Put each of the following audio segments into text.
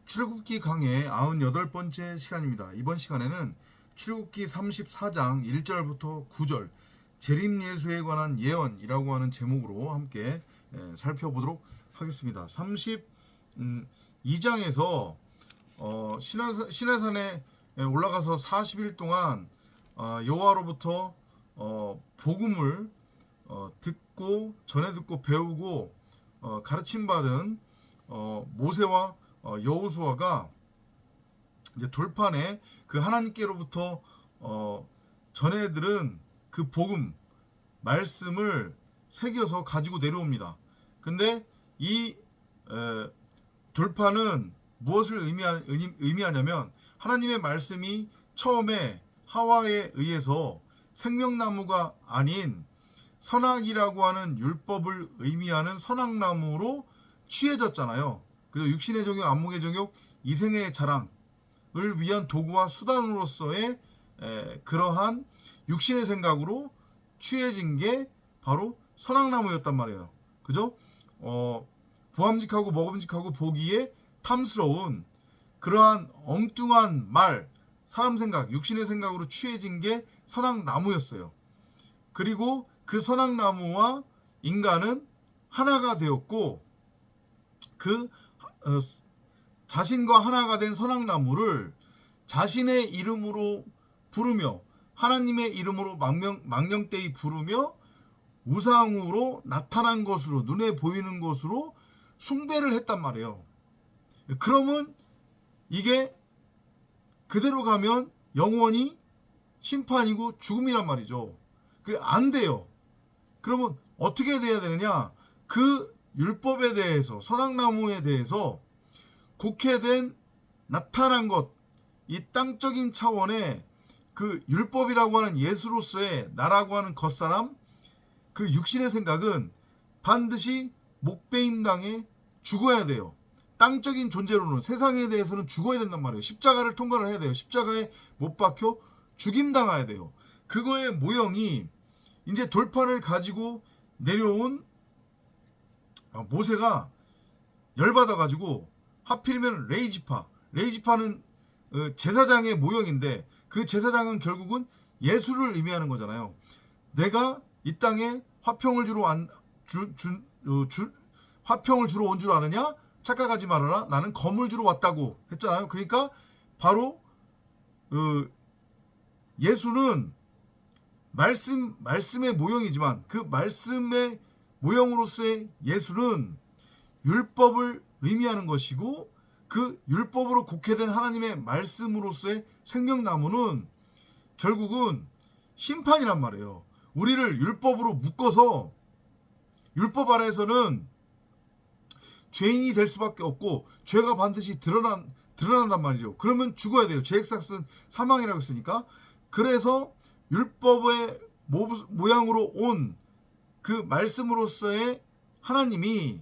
출애굽기 강의 98번째 시간입니다. 이번 시간에는 출애굽기 34장 1절부터 9절 재림예수에 관한 예언이라고 하는 제목으로 함께 살펴보도록 하겠습니다. 32장에서 시내산에 올라가서 40일 동안 여호와로부터 복음을 듣고 전해 듣고 배우고 가르침받은 모세와 여호수아가 이제 돌판에 그 하나님께로부터 전해 들은 그 복음 말씀을 새겨서 가지고 내려옵니다. 근데 이 돌판은 무엇을 의미하냐면 하나님의 말씀이 처음에 하와에 의해서 생명나무가 아닌 선악이라고 하는 율법을 의미하는 선악나무로 취해졌잖아요. 그리고 육신의 정욕, 안목의 정욕, 이생의 자랑을 위한 도구와 수단으로서의 그러한 육신의 생각으로 취해진 게 바로 선악나무였단 말이에요. 그죠? 보암직하고 먹음직하고 보기에 탐스러운 그러한 엉뚱한 말, 사람 생각, 육신의 생각으로 취해진 게 선악나무였어요. 그리고 그 선악나무와 인간은 하나가 되었고 그 자신과 하나가 된 선악나무를 자신의 이름으로 부르며 하나님의 이름으로 망령되이 부르며 우상으로 나타난 것으로 눈에 보이는 것으로 숭배를 했단 말이에요. 그러면 이게 그대로 가면 영원히 심판이고 죽음이란 말이죠. 그게 안 돼요. 그러면 어떻게 돼야 되느냐? 그 율법에 대해서 선악나무에 대해서 곡해된 나타난 것, 이 땅적인 차원의 그 율법이라고 하는 예수로서의 나라고 하는 겉사람, 그 육신의 생각은 반드시 목배임당해 죽어야 돼요. 땅적인 존재로는 세상에 대해서는 죽어야 된단 말이에요. 십자가를 통과를 해야 돼요. 십자가에 못 박혀 죽임당해야 돼요. 그거의 모형이 이제 돌판을 가지고 내려온 모세가 열받아가지고 하필이면 레이지파는 제사장의 모형인데 그 제사장은 결국은 예수를 의미하는 거잖아요. 내가 이 땅에 화평을 주러 온 줄 아느냐? 착각하지 말아라. 나는 검을 주러 왔다고 했잖아요. 그러니까 바로 예수는 말씀의 모형이지만 그 말씀의 모형으로서의 예수는 율법을 의미하는 것이고 그 율법으로 곡해된 하나님의 말씀으로서의 생명나무는 결국은 심판이란 말이에요. 우리를 율법으로 묶어서 율법 아래에서는 죄인이 될 수밖에 없고 죄가 반드시 드러난단 말이죠. 그러면 죽어야 돼요. 죄액삭은 사망이라고 했으니까. 그래서 율법의 모양으로 온 그 말씀으로서의 하나님이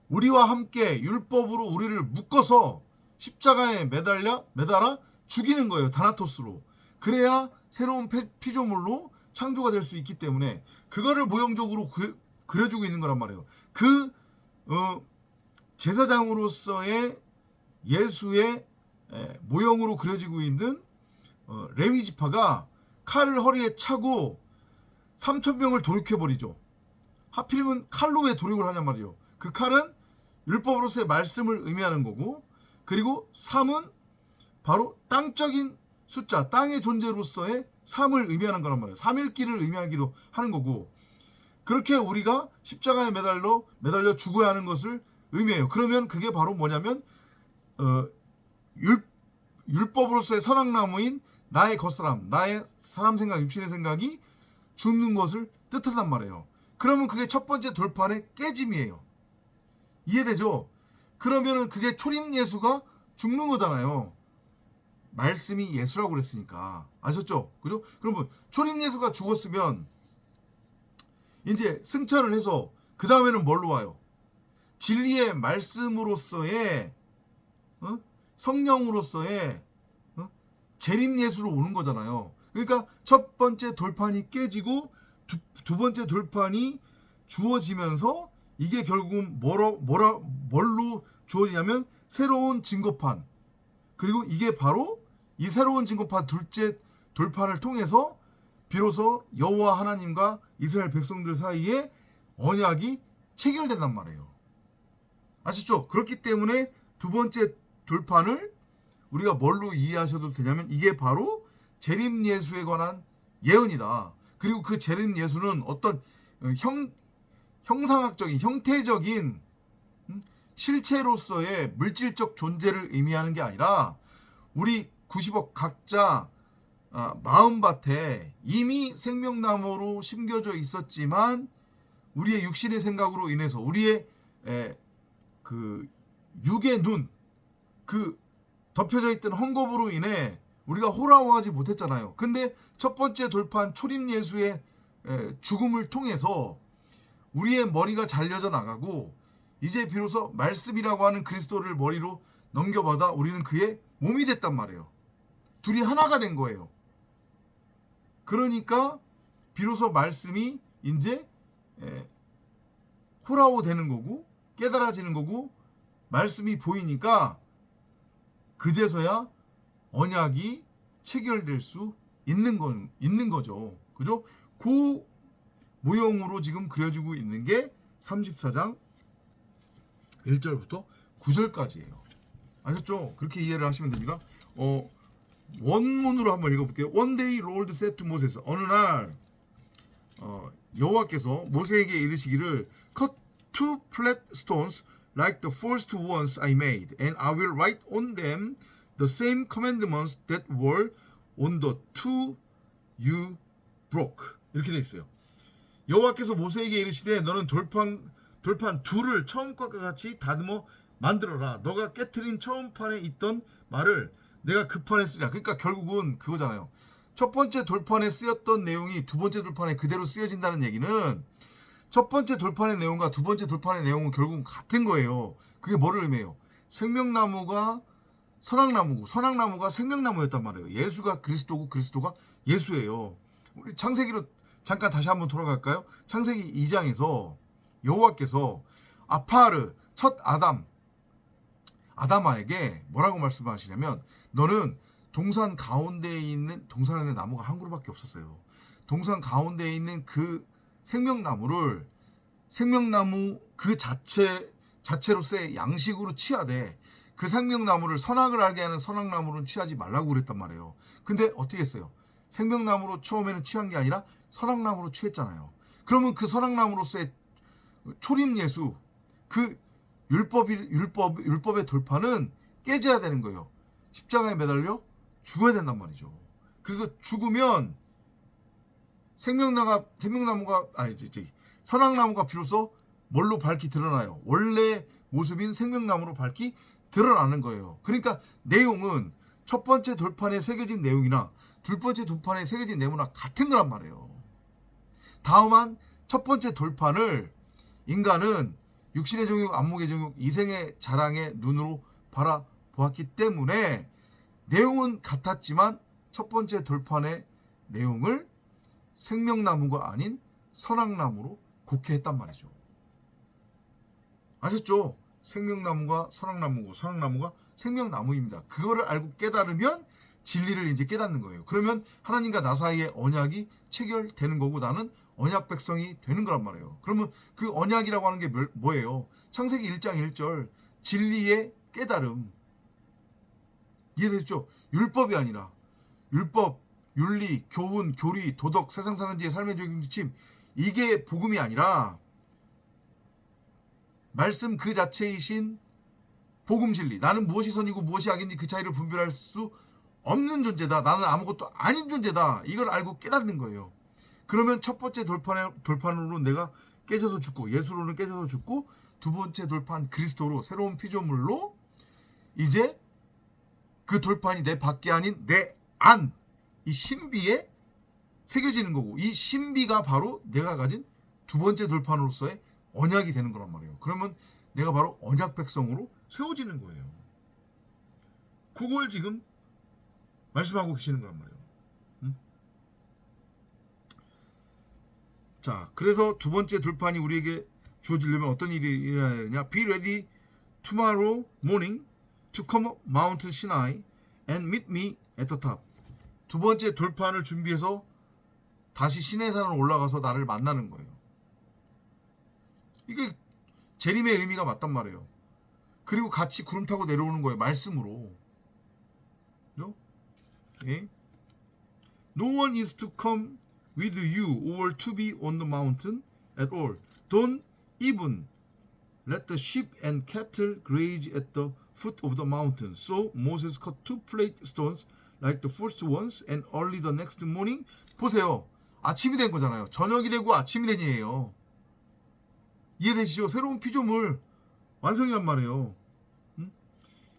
우리와 함께 율법으로 우리를 묶어서 십자가에 매달아 죽이는 거예요. 다나토스로. 그래야 새로운 피조물로 창조가 될 수 있기 때문에 그거를 모형적으로 그려주고 있는 거란 말이에요. 그 제사장으로서의 예수의 모형으로 그려지고 있는 레위 지파가 칼을 허리에 차고 3,000명을 돌이켜버리죠. 하필이면 칼로 왜 돌입을 하냔 말이에요. 그 칼은 율법으로서의 말씀을 의미하는 거고, 그리고 3은 바로 땅적인 숫자, 땅의 존재로서의 3을 의미하는 거란 말이에요. 3일기를 의미하기도 하는 거고, 그렇게 우리가 십자가에 매달려 죽어야 하는 것을 의미해요. 그러면 그게 바로 뭐냐면 율법으로서의 선악나무인 나의 겉사람, 나의 사람 생각, 육신의 생각이 죽는 것을 뜻한단 말이에요. 그러면 그게 첫 번째 돌판의 깨짐이에요. 이해되죠? 그러면은 그게 초림 예수가 죽는 거잖아요. 말씀이 예수라고 그랬으니까. 아셨죠? 그죠? 그러면 초림 예수가 죽었으면 이제 승천을 해서 그 다음에는 뭘로 와요? 진리의 말씀으로서의 성령으로서의 재림 예수로 오는 거잖아요. 그러니까 첫 번째 돌판이 깨지고 두 번째 돌판이 주어지면서 이게 결국은 뭘로 주어지냐면 새로운 증거판, 그리고 이게 바로 이 새로운 증거판 둘째 돌판을 통해서 비로소 여호와 하나님과 이스라엘 백성들 사이에 언약이 체결된단 말이에요. 아시죠? 그렇기 때문에 두 번째 돌판을 우리가 뭘로 이해하셔도 되냐면 이게 바로 재림 예수에 관한 예언이다. 그리고 그 재림 예수는 어떤 형상학적인 형태적인 실체로서의 물질적 존재를 의미하는 게 아니라 우리 90억 각자 마음밭에 이미 생명나무로 심겨져 있었지만 우리의 육신의 생각으로 인해서 우리의 그 육의 눈, 그 덮여져 있던 헝겊으로 인해 우리가 호라워하지 못했잖아요. 근데 첫 번째 돌판 초림 예수의 죽음을 통해서 우리의 머리가 잘려져 나가고 이제 비로소 말씀이라고 하는 그리스도를 머리로 넘겨받아 우리는 그의 몸이 됐단 말이에요. 둘이 하나가 된 거예요. 그러니까 비로소 말씀이 이제 호라오 되는 거고 깨달아지는 거고 말씀이 보이니까 그제서야 언약이 체결될 수 있는 거죠. 그죠? 그 모형으로 지금 그려지고 있는 게 34장 1절부터 9절까지예요. 아셨죠? 그렇게 이해를 하시면 됩니다. 원문으로 한번 읽어볼게요. One day Lord said to Moses. 어느 날 여호와께서 모세에게 이르시기를 Cut two flat stones like the first ones I made, and I will write on them the same commandments that were on the two you broke. 이렇게 되어 있어요. 여호와께서 모세에게 이르시되 너는 돌판 둘을 처음 것과 같이 다듬어 만들어라. 너가 깨트린 처음 판에 있던 말을 내가 그 판에 쓰리라. 그러니까 결국은 그거잖아요. 첫 번째 돌판에 쓰였던 내용이 두 번째 돌판에 그대로 쓰여진다는 얘기는 첫 번째 돌판의 내용과 두 번째 돌판의 내용은 결국은 같은 거예요. 그게 뭐를 의미해요? 생명나무가 선악나무고 선악나무가 생명나무였단 말이에요. 예수가 그리스도고 그리스도가 예수예요. 우리 창세기로 잠깐 다시 한번 돌아갈까요? 창세기 2장에서 여호와께서 아파르 첫 아담아에게 뭐라고 말씀하시냐면 너는 동산 가운데에 있는 동산 안에 나무가 한 그루밖에 없었어요. 동산 가운데에 있는 그 생명나무를 생명나무 그 자체로서의 양식으로 취하되 그 생명나무를 선악을 알게 하는 선악나무는 취하지 말라고 그랬단 말이에요. 근데 어떻게 했어요? 생명나무로 처음에는 취한 게 아니라 선악나무로 취했잖아요. 그러면 그 선악나무로서의 초림 예수 그 율법의 돌파는 깨져야 되는 거예요. 십자가에 매달려 죽어야 된단 말이죠. 그래서 죽으면 선악나무가 비로소 뭘로 밝히 드러나요? 원래 모습인 생명나무로 밝히 드러나는 거예요. 그러니까 내용은 첫 번째 돌판에 새겨진 내용이나 둘 번째 돌판에 새겨진 내용이나 같은 거란 말이에요. 다만 첫 번째 돌판을 인간은 육신의 정욕, 안목의 정욕, 이생의 자랑의 눈으로 바라보았기 때문에 내용은 같았지만 첫 번째 돌판의 내용을 생명나무가 아닌 선악나무로 곡해했단 말이죠. 아셨죠? 생명나무가 선악나무고 선악나무가 생명나무입니다. 그거를 알고 깨달으면 진리를 이제 깨닫는 거예요. 그러면 하나님과 나 사이에 언약이 체결되는 거고 나는 언약 백성이 되는 거란 말이에요. 그러면 그 언약이라고 하는 게 뭐예요? 창세기 1장 1절 진리의 깨달음. 이해되셨죠? 율법이 아니라 율법, 윤리, 교훈, 교리, 도덕, 세상 사는 지의 삶의 적용지침 이게 복음이 아니라 말씀 그 자체이신 복음 진리. 나는 무엇이 선이고 무엇이 악인지 그 차이를 분별할 수 없는 존재다. 나는 아무것도 아닌 존재다. 이걸 알고 깨닫는 거예요. 그러면 첫 번째 돌판으로 내가 깨져서 죽고 예수로는 깨져서 죽고 두 번째 돌판 그리스도로 새로운 피조물로 이제 그 돌판이 내 밖이 아닌 내 안 이 신비에 새겨지는 거고 이 신비가 바로 내가 가진 두 번째 돌판으로서의 언약이 되는 거란 말이에요. 그러면 내가 바로 언약 백성으로 세워지는 거예요. 그걸 지금 말씀하고 계시는 거란 말이에요. 자, 그래서 두 번째 돌판이 우리에게 주어지려면 어떤 일이 일어나야 되냐? Be ready tomorrow morning to come up Mount Sinai and meet me at the top. 두 번째 돌판을 준비해서 다시 시내산을 올라가서 나를 만나는 거예요. 이게 재림의 의미가 맞단 말이에요. 그리고 같이 구름 타고 내려오는 거예요. 말씀으로. 그죠? 예? No one is to come with you or to be on the mountain at all. Don't even let the sheep and cattle graze at the foot of the mountain. So Moses cut 2 plate stones like the first ones and early the next morning. 보세요. 아침이 된 거잖아요. 저녁이 되고 아침이 된 예예요. 이해되시죠? 새로운 피조물 완성이란 말이에요.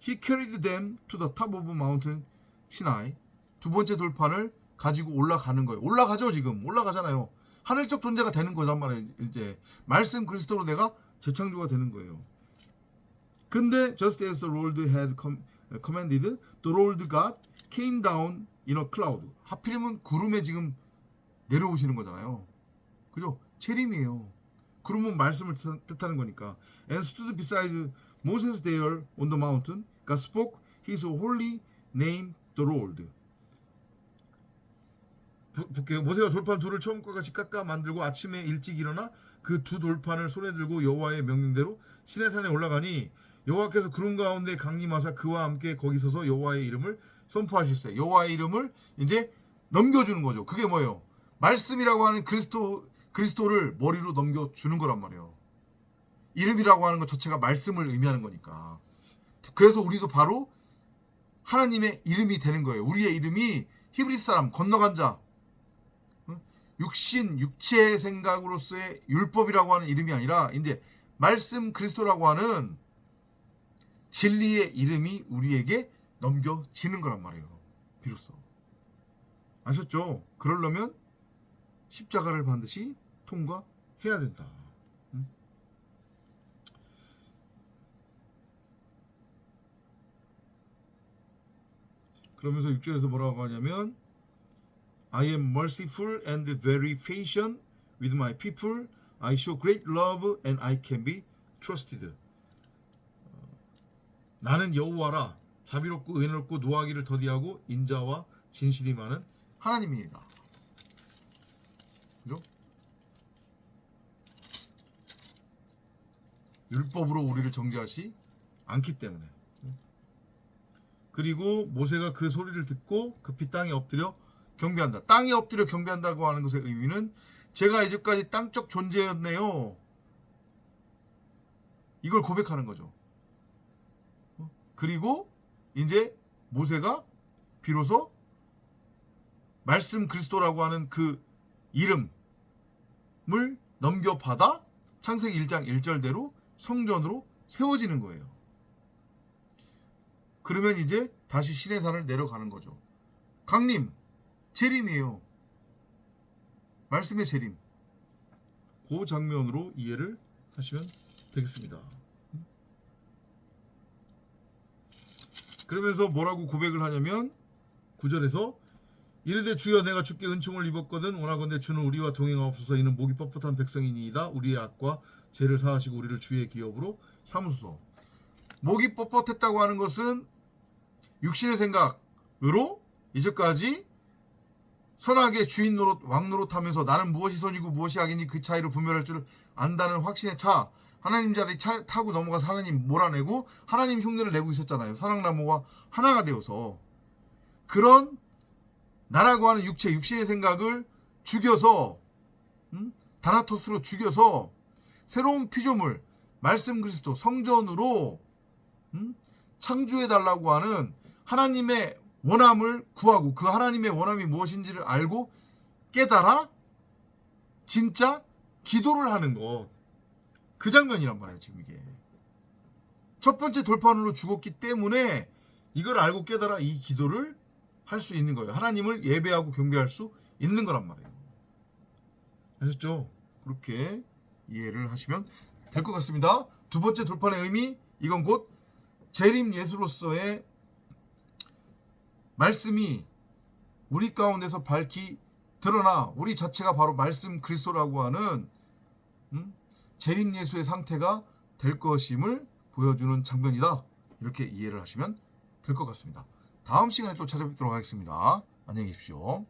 He carried them to the top of mountain Sinai. 두 번째 돌판을 가지고 올라가는 거예요. 올라가죠 지금. 올라가잖아요. 하늘적 존재가 되는 거란 말이에요. 이제 말씀 그리스도로 내가 재창조가 되는 거예요. 근데 just as the Lord had commanded, the Lord God came down in a cloud. 하필이면 구름에 지금 내려오시는 거잖아요. 그죠? 체림이에요. 구름은 말씀을 뜻하는 거니까. And stood beside Moses there on the mountain. God spoke his holy name, the Lord. 볼게요. 모세가 돌판 둘을 처음과 같이 깎아 만들고 아침에 일찍 일어나 그 두 돌판을 손에 들고 여호와의 명령대로 시내산에 올라가니 여호와께서 구름 가운데 강림하사 그와 함께 거기 서서 여호와의 이름을 선포하실세. 여호와의 이름을 이제 넘겨주는 거죠. 그게 뭐예요? 말씀이라고 하는 그리스도를 머리로 넘겨주는 거란 말이에요. 이름이라고 하는 것 자체가 말씀을 의미하는 거니까. 그래서 우리도 바로 하나님의 이름이 되는 거예요. 우리의 이름이 히브리 사람, 건너간 자, 육신, 육체의 생각으로서의 율법이라고 하는 이름이 아니라 이제 말씀 그리스도라고 하는 진리의 이름이 우리에게 넘겨지는 거란 말이에요. 비로소. 아셨죠? 그러려면 십자가를 반드시 통과해야 된다. 그러면서 6절에서 뭐라고 하냐면 I am merciful and very patient with my people. I show great love and I can be trusted. 나는 여호와라. 자비롭고 은혜롭고 노하기를 더디하고 인자와 진실이 많은 하나님이니라. 그죠? 율법으로 우리를 정죄하시 않기 때문에. 그리고 모세가 그 소리를 듣고 급히 땅에 엎드려 경배한다. 땅에 엎드려 경배한다고 하는 것의 의미는 제가 이제까지 땅적 존재였네요. 이걸 고백하는 거죠. 그리고 이제 모세가 비로소 말씀 그리스도라고 하는 그 이름을 넘겨받아 창세기 1장 1절대로 성전으로 세워지는 거예요. 그러면 이제 다시 시내산을 내려가는 거죠. 강림, 재림이에요. 말씀의 재림. 그 장면으로 이해를 하시면 되겠습니다. 그러면서 뭐라고 고백을 하냐면 9절에서 이르되 주여 내가 주께 은총을 입었거든 원하건대 주는 우리와 동행하옵소서. 이는 목이 뻣뻣한 백성이니이다. 우리의 악과 죄를 사하시고 우리를 주의 기업으로 삼으소서. 목이 뻣뻣했다고 하는 것은 육신의 생각으로 이제까지 선하게 주인 노릇 왕 노릇하면서 나는 무엇이 선이고 무엇이 악이니 그 차이를 분별할 줄 안다는 확신에 차 하나님 자리 타고 넘어가서 하나님 몰아내고 하나님 흉내를 내고 있었잖아요. 사랑나무가 하나가 되어서 그런 나라고 하는 육신의 생각을 죽여서 다나토스로 죽여서 새로운 피조물 말씀 그리스도 성전으로 창조해달라고 하는 하나님의 원함을 구하고 그 하나님의 원함이 무엇인지를 알고 깨달아 진짜 기도를 하는 것. 그 장면이란 말이에요. 지금 이게 첫 번째 돌판으로 죽었기 때문에 이걸 알고 깨달아 이 기도를 할 수 있는 거예요. 하나님을 예배하고 경배할 수 있는 거란 말이에요. 아셨죠? 그렇게 이해를 하시면 될 것 같습니다. 두 번째 돌판의 의미, 이건 곧 재림 예수로서의 말씀이 우리 가운데서 밝히 드러나 우리 자체가 바로 말씀 그리스도라고 하는 재림 예수의 상태가 될 것임을 보여주는 장면이다. 이렇게 이해를 하시면 될 것 같습니다. 다음 시간에 또 찾아뵙도록 하겠습니다. 안녕히 계십시오.